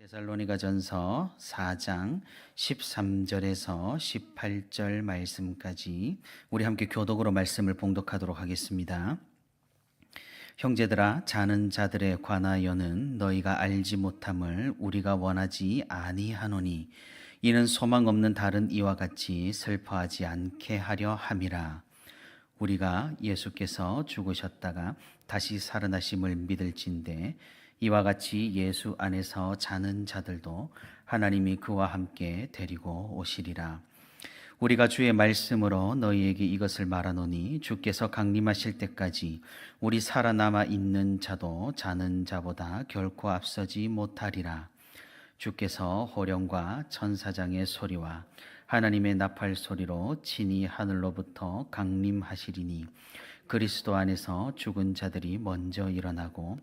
데살로니가전서 4장 13절에서 18절 말씀까지 우리 함께 교독으로 말씀을 봉독하도록 하겠습니다. 형제들아, 자는 자들에 관하여는 너희가 알지 못함을 우리가 원하지 아니하노니 이는 소망 없는 다른 이와 같이 슬퍼하지 않게 하려 함이라. 우리가 예수께서 죽으셨다가 다시 살아나심을 믿을진대 이와 같이 예수 안에서 자는 자들도 하나님이 그와 함께 데리고 오시리라. 우리가 주의 말씀으로 너희에게 이것을 말하노니 주께서 강림하실 때까지 우리 살아남아 있는 자도 자는 자보다 결코 앞서지 못하리라. 주께서 호령과 천사장의 소리와 하나님의 나팔 소리로 친히 하늘로부터 강림하시리니 그리스도 안에서 죽은 자들이 먼저 일어나고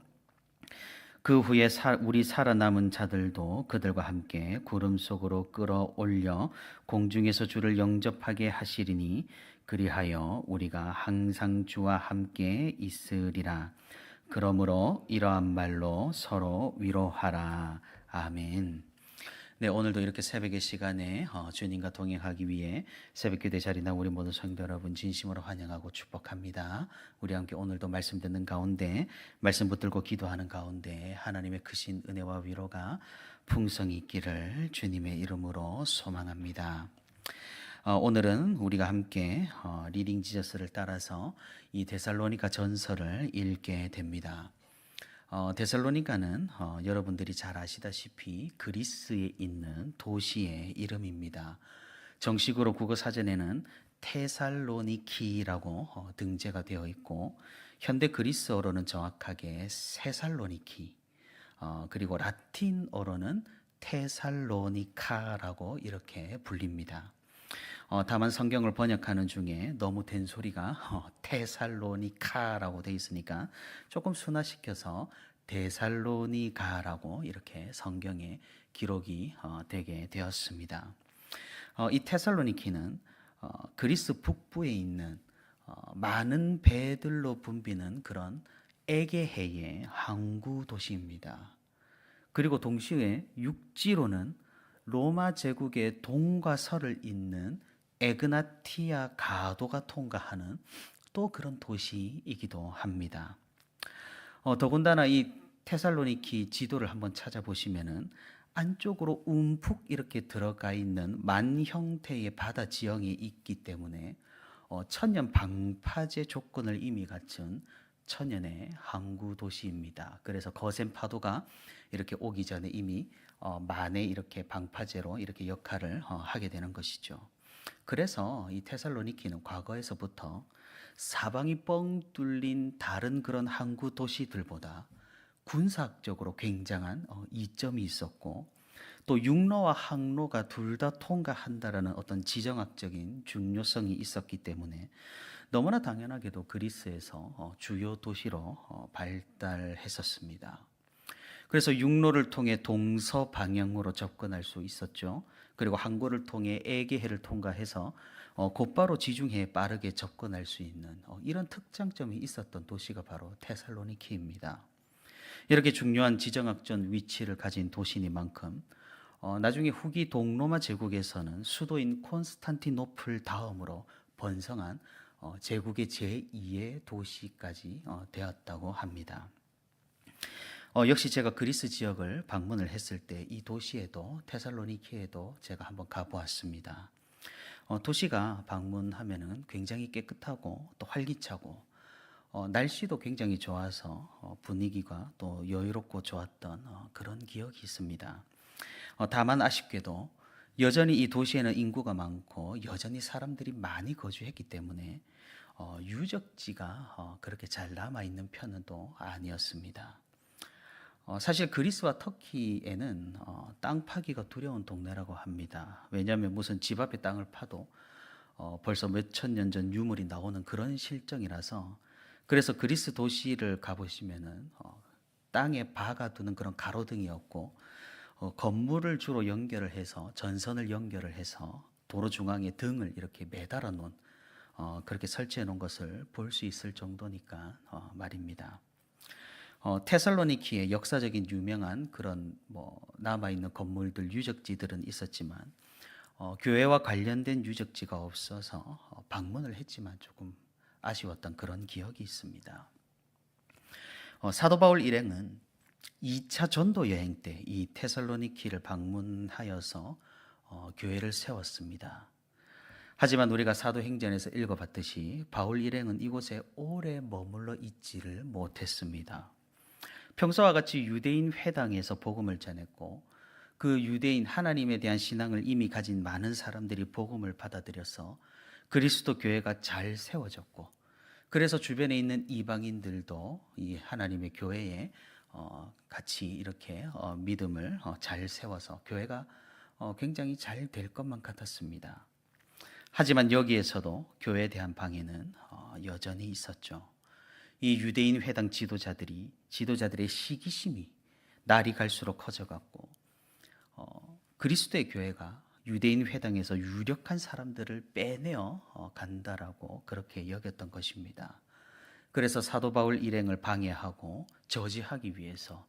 그 후에 우리 살아남은 자들도 그들과 함께 구름 속으로 끌어올려 공중에서 주를 영접하게 하시리니 그리하여 우리가 항상 주와 함께 있으리라. 그러므로 이러한 말로 서로 위로하라. 아멘. 네, 오늘도 이렇게 새벽의 시간에 주님과 동행하기 위해 새벽기도의 자리 나온 우리 모든 성도 여러분 진심으로 환영하고 축복합니다. 우리 함께 오늘도 말씀 듣는 가운데, 말씀 붙들고 기도하는 가운데 하나님의 크신 은혜와 위로가 풍성히 있기를 주님의 이름으로 소망합니다. 오늘은 우리가 함께 리딩 지저스를 따라서 이 데살로니가 전서를 읽게 됩니다. 데살로니가는 여러분들이 잘 아시다시피 그리스에 있는 도시의 이름입니다. 정식으로 국어 사전에는 테살로니키라고 등재가 되어 있고 현대 그리스어로는 정확하게 세살로니키, 그리고 라틴어로는 테살로니카라고 이렇게 불립니다. 다만 성경을 번역하는 중에 너무 된 소리가 테살로니카라고 돼 있으니까 조금 순화시켜서 데살로니가라고 이렇게 성경에 기록이 되게 되었습니다. 이 테살로니키는 그리스 북부에 있는 많은 배들로 붐비는 그런 에게해의 항구 도시입니다. 그리고 동시에 육지로는 로마 제국의 동과 서를 잇는 에그나티아 가도가 통과하는 또 그런 도시이기도 합니다. 더군다나 이 테살로니키 지도를 한번 찾아보시면은 안쪽으로 움푹 이렇게 들어가 있는 만 형태의 바다 지형이 있기 때문에 천년 방파제 조건을 이미 갖춘 천연의 항구 도시입니다. 그래서 거센 파도가 이렇게 오기 전에 이미 만에 이렇게 방파제로 이렇게 역할을 하게 되는 것이죠. 그래서 이 테살로니키는 과거에서부터 사방이 뻥 뚫린 다른 그런 항구 도시들보다 군사적으로 굉장한 이점이 있었고 또 육로와 항로가 둘 다 통과한다라는 어떤 지정학적인 중요성이 있었기 때문에 너무나 당연하게도 그리스에서 주요 도시로 발달했었습니다. 그래서 육로를 통해 동서 방향으로 접근할 수 있었죠. 그리고 항구를 통해 에게해를 통과해서 곧바로 지중해에 빠르게 접근할 수 있는 이런 특장점이 있었던 도시가 바로 테살로니키입니다. 이렇게 중요한 지정학적 위치를 가진 도시니만큼 나중에 후기 동로마 제국에서는 수도인 콘스탄티노플 다음으로 번성한 제국의 제2의 도시까지 되었다고 합니다. 역시 제가 그리스 지역을 방문을 했을 때 이 도시에도 테살로니키에도 제가 한번 가보았습니다. 도시가 방문하면은 굉장히 깨끗하고 또 활기차고 날씨도 굉장히 좋아서 분위기가 또 여유롭고 좋았던 그런 기억이 있습니다. 다만 아쉽게도 여전히 이 도시에는 인구가 많고 여전히 사람들이 많이 거주했기 때문에 유적지가 그렇게 잘 남아있는 편은 또 아니었습니다. 사실 그리스와 터키에는 땅 파기가 두려운 동네라고 합니다. 왜냐하면 무슨 집 앞에 땅을 파도 벌써 몇천 년 전 유물이 나오는 그런 실정이라서 그래서 그리스 도시를 가보시면은 땅에 박아두는 그런 가로등이 없고 건물을 주로 연결을 해서 전선을 연결을 해서 도로 중앙에 등을 이렇게 매달아 놓은 그렇게 설치해 놓은 것을 볼 수 있을 정도니까 말입니다. 테살로니키에 역사적인 유명한 그런 남아 있는 건물들 유적지들은 있었지만 교회와 관련된 유적지가 없어서 방문을 했지만 조금 아쉬웠던 그런 기억이 있습니다. 사도 바울 일행은 2차 전도 여행 때 이 테살로니키를 방문하여서 교회를 세웠습니다. 하지만 우리가 사도행전에서 읽어봤듯이 바울 일행은 이곳에 오래 머물러 있지를 못했습니다. 평소와 같이 유대인 회당에서 복음을 전했고 그 유대인 하나님에 대한 신앙을 이미 가진 많은 사람들이 복음을 받아들여서 그리스도 교회가 잘 세워졌고, 그래서 주변에 있는 이방인들도 이 하나님의 교회에 같이 이렇게 믿음을 잘 세워서 교회가 굉장히 잘 될 것만 같았습니다. 하지만 여기에서도 교회에 대한 방해는 여전히 있었죠. 이 유대인 회당 지도자들의 시기심이 날이 갈수록 커져갔고 그리스도의 교회가 유대인 회당에서 유력한 사람들을 빼내어 간다라고 그렇게 여겼던 것입니다. 그래서 사도 바울 일행을 방해하고 저지하기 위해서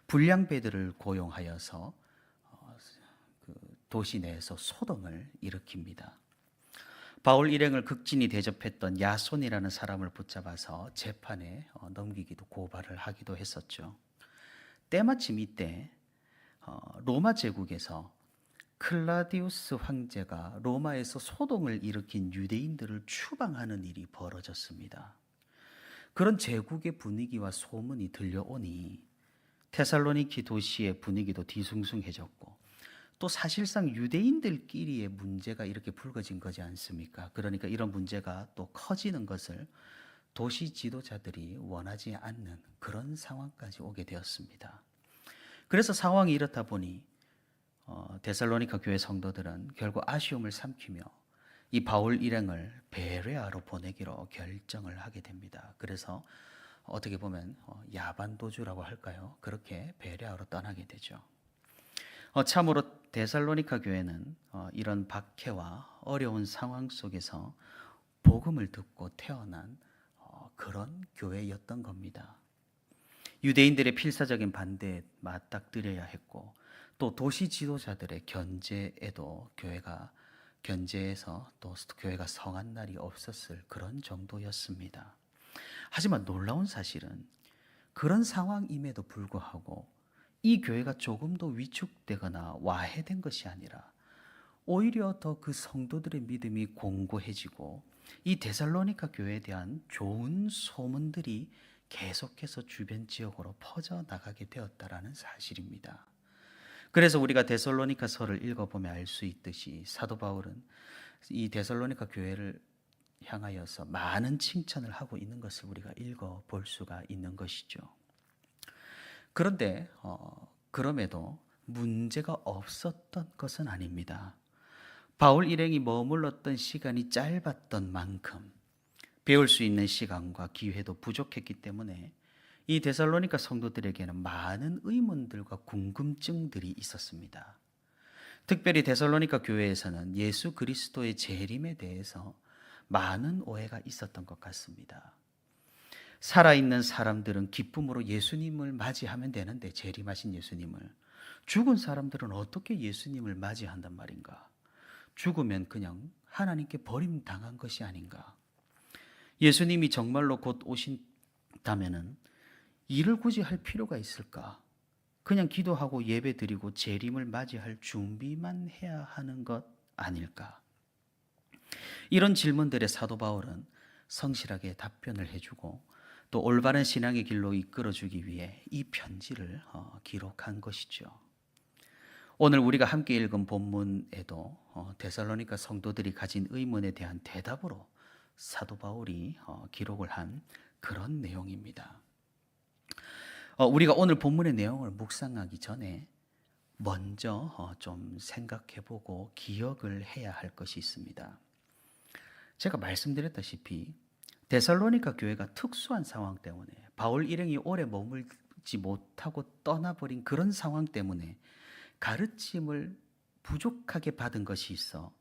불량배들을 고용하여서 그 도시 내에서 소동을 일으킵니다. 바울 일행을 극진히 대접했던 야손이라는 사람을 붙잡아서 재판에 넘기기도 고발을 하기도 했었죠. 때마침 이때 로마 제국에서 클라디우스 황제가 로마에서 소동을 일으킨 유대인들을 추방하는 일이 벌어졌습니다. 그런 제국의 분위기와 소문이 들려오니 테살로니키 도시의 분위기도 뒤숭숭해졌고, 또 사실상 유대인들끼리의 문제가 이렇게 불거진 거지 않습니까? 그러니까 이런 문제가 또 커지는 것을 도시 지도자들이 원하지 않는 그런 상황까지 오게 되었습니다. 그래서 상황이 이렇다 보니 데살로니가 교회 성도들은 결국 아쉬움을 삼키며 이 바울 일행을 베레아로 보내기로 결정을 하게 됩니다. 그래서 어떻게 보면 야반도주라고 할까요? 그렇게 베레아로 떠나게 되죠. 참으로 데살로니가 교회는 이런 박해와 어려운 상황 속에서 복음을 듣고 태어난 그런 교회였던 겁니다. 유대인들의 필사적인 반대에 맞닥뜨려야 했고, 또 도시 지도자들의 견제에도 견제해서 또 교회가 성한 날이 없었을 그런 정도였습니다. 하지만 놀라운 사실은 그런 상황임에도 불구하고 이 교회가 조금도 위축되거나 와해된 것이 아니라 오히려 더 그 성도들의 믿음이 공고해지고 이 데살로니가 교회에 대한 좋은 소문들이 계속해서 주변 지역으로 퍼져나가게 되었다라는 사실입니다. 그래서 우리가 데살로니가서를 읽어보면 알 수 있듯이 사도 바울은 이 데살로니가 교회를 향하여서 많은 칭찬을 하고 있는 것을 우리가 읽어볼 수가 있는 것이죠. 그런데 그럼에도 문제가 없었던 것은 아닙니다. 바울 일행이 머물렀던 시간이 짧았던 만큼 배울 수 있는 시간과 기회도 부족했기 때문에 이 데살로니가 성도들에게는 많은 의문들과 궁금증들이 있었습니다. 특별히 데살로니가 교회에서는 예수 그리스도의 재림에 대해서 많은 오해가 있었던 것 같습니다. 살아있는 사람들은 기쁨으로 예수님을 맞이하면 되는데, 재림하신 예수님을, 죽은 사람들은 어떻게 예수님을 맞이한단 말인가? 죽으면 그냥 하나님께 버림당한 것이 아닌가? 예수님이 정말로 곧 오신다면은 일을 굳이 할 필요가 있을까? 그냥 기도하고 예배드리고 재림을 맞이할 준비만 해야 하는 것 아닐까? 이런 질문들에 사도 바울은 성실하게 답변을 해주고 또 올바른 신앙의 길로 이끌어주기 위해 이 편지를 기록한 것이죠. 오늘 우리가 함께 읽은 본문에도 데살로니가 성도들이 가진 의문에 대한 대답으로 사도 바울이 기록을 한 그런 내용입니다. 우리가 오늘 본문의 내용을 묵상하기 전에 먼저 좀 생각해보고 기억을 해야 할 것이 있습니다. 제가 말씀드렸다시피 데살로니가 교회가 특수한 상황 때문에, 바울 일행이 오래 머물지 못하고 떠나버린 그런 상황 때문에 가르침을 부족하게 받은 것이 있어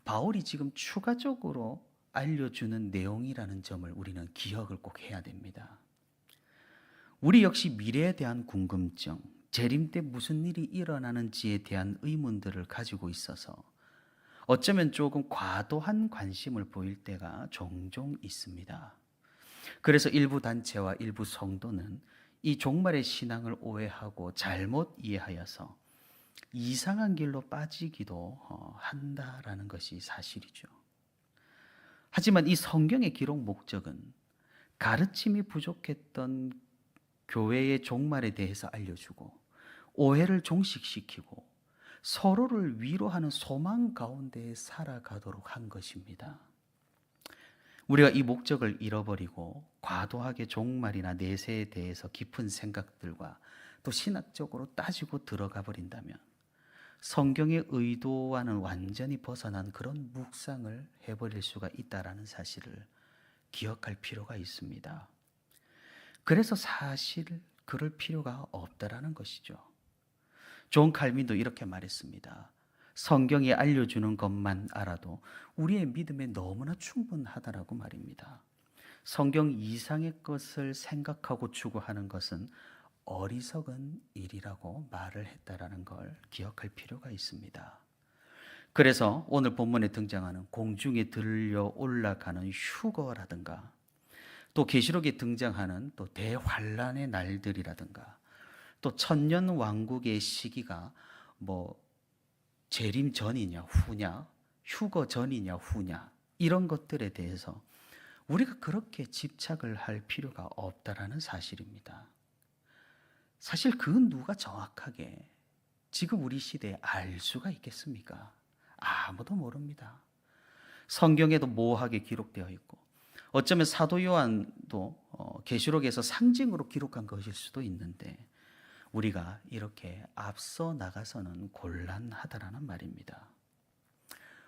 바울이 지금 추가적으로 알려주는 내용이라는 점을 우리는 기억을 꼭 해야 됩니다. 우리 역시 미래에 대한 궁금증, 재림 때 무슨 일이 일어나는지에 대한 의문들을 가지고 있어서 어쩌면 조금 과도한 관심을 보일 때가 종종 있습니다. 그래서 일부 단체와 일부 성도는 이 종말의 신앙을 오해하고 잘못 이해하여서 이상한 길로 빠지기도 한다라는 것이 사실이죠. 하지만 이 성경의 기록 목적은 가르침이 부족했던 교회의 종말에 대해서 알려주고 오해를 종식시키고 서로를 위로하는 소망 가운데 살아가도록 한 것입니다. 우리가 이 목적을 잃어버리고 과도하게 종말이나 내세에 대해서 깊은 생각들과 또 신학적으로 따지고 들어가 버린다면 성경의 의도와는 완전히 벗어난 그런 묵상을 해버릴 수가 있다라는 사실을 기억할 필요가 있습니다. 그래서 사실 그럴 필요가 없다라는 것이죠. 존 칼빈도 이렇게 말했습니다. 성경이 알려주는 것만 알아도 우리의 믿음에 너무나 충분하다라고 말입니다. 성경 이상의 것을 생각하고 추구하는 것은 어리석은 일이라고 말을 했다라는 걸 기억할 필요가 있습니다. 그래서 오늘 본문에 등장하는 공중에 들려 올라가는 휴거라든가 또 계시록에 등장하는 또 대환란의 날들이라든가 또 천년 왕국의 시기가 재림 전이냐 후냐, 휴거 전이냐 후냐 이런 것들에 대해서 우리가 그렇게 집착을 할 필요가 없다라는 사실입니다. 사실 그 누가 정확하게 지금 우리 시대에 알 수가 있겠습니까? 아무도 모릅니다. 성경에도 모호하게 기록되어 있고 어쩌면 사도 요한도 계시록에서 상징으로 기록한 것일 수도 있는데 우리가 이렇게 앞서 나가서는 곤란하다라는 말입니다.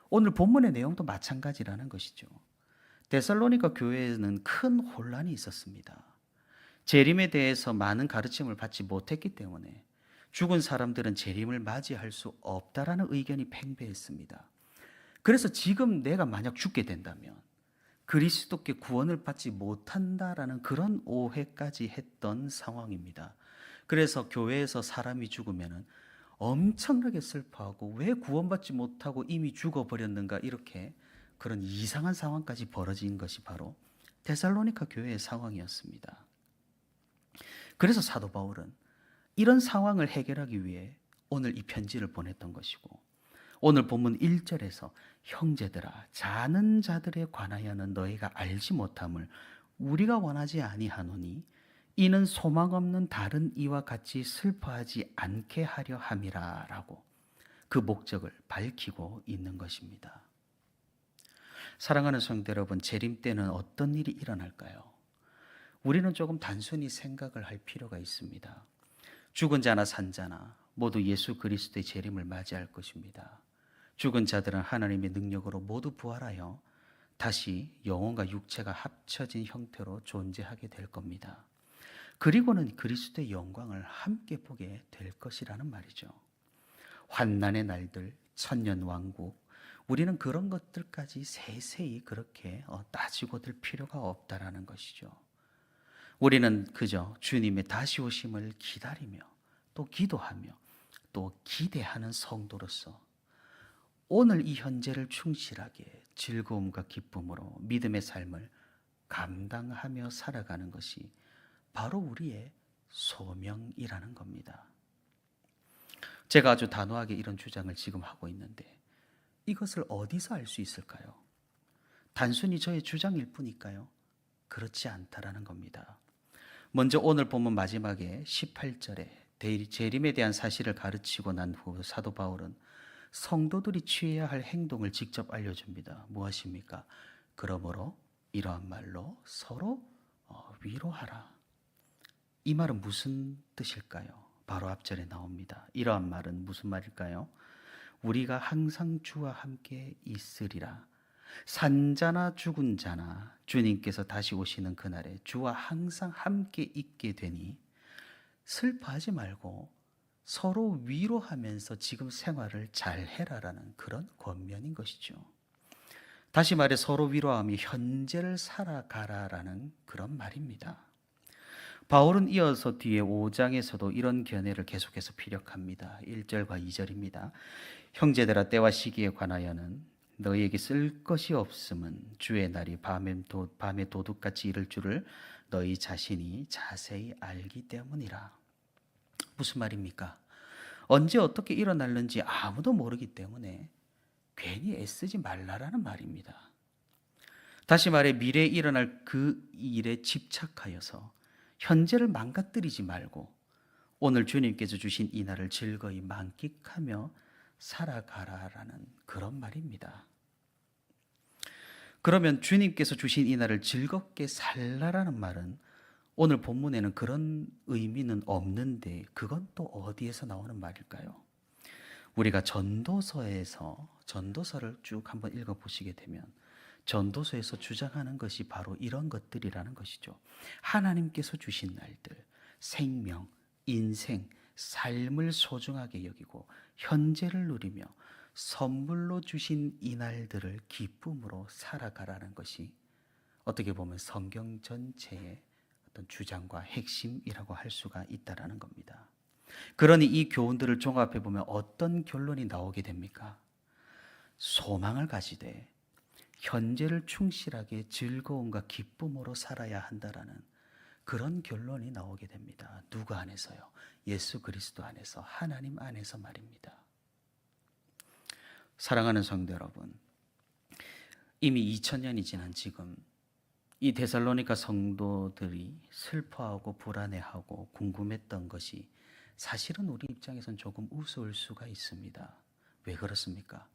오늘 본문의 내용도 마찬가지라는 것이죠. 데살로니가 교회에는 큰 혼란이 있었습니다. 재림에 대해서 많은 가르침을 받지 못했기 때문에 죽은 사람들은 재림을 맞이할 수 없다라는 의견이 팽배했습니다. 그래서 지금 내가 만약 죽게 된다면 그리스도께 구원을 받지 못한다라는 그런 오해까지 했던 상황입니다. 그래서 교회에서 사람이 죽으면 엄청나게 슬퍼하고 왜 구원받지 못하고 이미 죽어버렸는가 이렇게 그런 이상한 상황까지 벌어진 것이 바로 데살로니가 교회의 상황이었습니다. 그래서 사도 바울은 이런 상황을 해결하기 위해 오늘 이 편지를 보냈던 것이고 오늘 본문 1절에서 형제들아 자는 자들에 관하여는 너희가 알지 못함을 우리가 원하지 아니하노니 이는 소망 없는 다른 이와 같이 슬퍼하지 않게 하려 함이라 라고 그 목적을 밝히고 있는 것입니다. 사랑하는 성도 여러분, 재림 때는 어떤 일이 일어날까요? 우리는 조금 단순히 생각을 할 필요가 있습니다. 죽은 자나 산 자나 모두 예수 그리스도의 재림을 맞이할 것입니다. 죽은 자들은 하나님의 능력으로 모두 부활하여 다시 영혼과 육체가 합쳐진 형태로 존재하게 될 겁니다. 그리고는 그리스도의 영광을 함께 보게 될 것이라는 말이죠. 환난의 날들, 천년 왕국, 우리는 그런 것들까지 세세히 그렇게 따지고 들 필요가 없다라는 것이죠. 우리는 그저 주님의 다시 오심을 기다리며 또 기도하며 또 기대하는 성도로서 오늘 이 현재를 충실하게 즐거움과 기쁨으로 믿음의 삶을 감당하며 살아가는 것이 바로 우리의 소명이라는 겁니다. 제가 아주 단호하게 이런 주장을 지금 하고 있는데 이것을 어디서 알 수 있을까요? 단순히 저의 주장일 뿐일까요? 그렇지 않다라는 겁니다. 먼저 오늘 본문 마지막에 18절에 재림에 대한 사실을 가르치고 난 후 사도 바울은 성도들이 취해야 할 행동을 직접 알려줍니다. 무엇입니까? 그러므로 이러한 말로 서로 위로하라. 이 말은 무슨 뜻일까요? 바로 앞절에 나옵니다. 이러한 말은 무슨 말일까요? 우리가 항상 주와 함께 있으리라. 산자나 죽은 자나 주님께서 다시 오시는 그날에 주와 항상 함께 있게 되니 슬퍼하지 말고 서로 위로하면서 지금 생활을 잘 해라라는 그런 권면인 것이죠. 다시 말해 서로 위로하며 현재를 살아가라라는 그런 말입니다. 바울은 이어서 뒤에 5장에서도 이런 견해를 계속해서 피력합니다. 1절과 2절입니다. 형제들아 때와 시기에 관하여는 너희에게 쓸 것이 없음은 주의 날이 밤에 도둑같이 이를 줄을 너희 자신이 자세히 알기 때문이라. 무슨 말입니까? 언제 어떻게 일어날는지 아무도 모르기 때문에 괜히 애쓰지 말라라는 말입니다. 다시 말해 미래에 일어날 그 일에 집착하여서 현재를 망가뜨리지 말고 오늘 주님께서 주신 이 날을 즐거이 만끽하며 살아가라라는 그런 말입니다. 그러면 주님께서 주신 이 날을 즐겁게 살라라는 말은 오늘 본문에는 그런 의미는 없는데 그건 또 어디에서 나오는 말일까요? 우리가 전도서를 쭉 한번 읽어보시게 되면 전도서에서 주장하는 것이 바로 이런 것들이라는 것이죠. 하나님께서 주신 날들, 생명, 인생, 삶을 소중하게 여기고 현재를 누리며 선물로 주신 이 날들을 기쁨으로 살아가라는 것이 어떻게 보면 성경 전체의 어떤 주장과 핵심이라고 할 수가 있다라는 겁니다. 그러니 이 교훈들을 종합해 보면 어떤 결론이 나오게 됩니까? 소망을 가지되 현재를 충실하게 즐거움과 기쁨으로 살아야 한다라는 그런 결론이 나오게 됩니다. 누구 안에서요? 예수 그리스도 안에서, 하나님 안에서 말입니다. 사랑하는 성도 여러분, 이미 2000년이 지난 지금 이 데살로니가 성도들이 슬퍼하고 불안해하고 궁금했던 것이 사실은 우리 입장에선 조금 우스울 수가 있습니다. 왜 그렇습니까?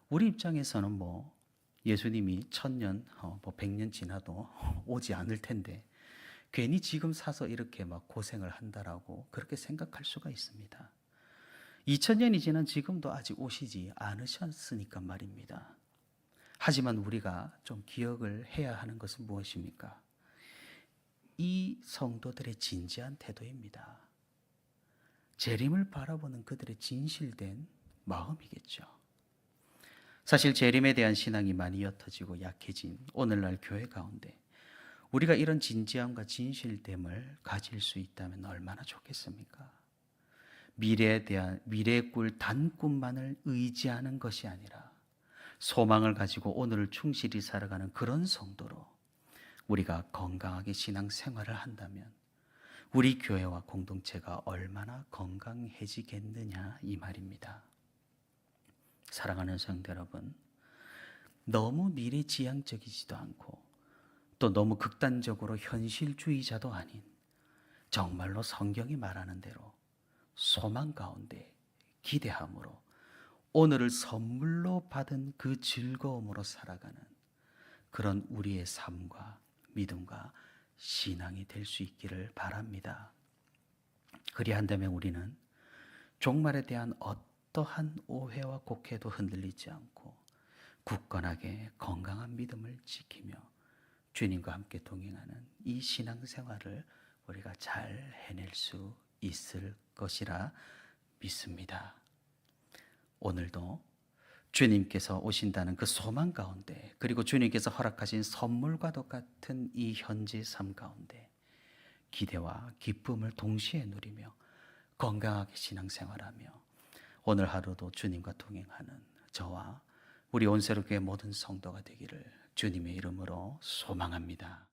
우리 입장에서는 예수님이 1000년, 100년 지나도 오지 않을 텐데 괜히 지금 사서 이렇게 막 고생을 한다라고 그렇게 생각할 수가 있습니다. 2000년이 지난 지금도 아직 오시지 않으셨으니까 말입니다. 하지만 우리가 좀 기억을 해야 하는 것은 무엇입니까? 이 성도들의 진지한 태도입니다. 재림을 바라보는 그들의 진실된 마음이겠죠. 사실 재림에 대한 신앙이 많이 옅어지고 약해진 오늘날 교회 가운데 우리가 이런 진지함과 진실됨을 가질 수 있다면 얼마나 좋겠습니까? 미래의 꿀 단꿈만을 의지하는 것이 아니라 소망을 가지고 오늘을 충실히 살아가는 그런 성도로 우리가 건강하게 신앙생활을 한다면 우리 교회와 공동체가 얼마나 건강해지겠느냐 이 말입니다. 사랑하는 성도 여러분, 너무 미래지향적이지도 않고 또 너무 극단적으로 현실주의자도 아닌 정말로 성경이 말하는 대로 소망 가운데 기대함으로 오늘을 선물로 받은 그 즐거움으로 살아가는 그런 우리의 삶과 믿음과 신앙이 될 수 있기를 바랍니다. 그리한다면 우리는 종말에 대한 어떠한 오해와 곡해도 흔들리지 않고 굳건하게 건강한 믿음을 지키며 주님과 함께 동행하는 이 신앙생활을 우리가 잘 해낼 수 있을 것이라 믿습니다. 오늘도 주님께서 오신다는 그 소망 가운데 그리고 주님께서 허락하신 선물과도 같은 이 현재 삶 가운데 기대와 기쁨을 동시에 누리며 건강하게 신앙생활하며 오늘 하루도 주님과 동행하는 저와 우리 온세로교회 모든 성도가 되기를 주님의 이름으로 소망합니다.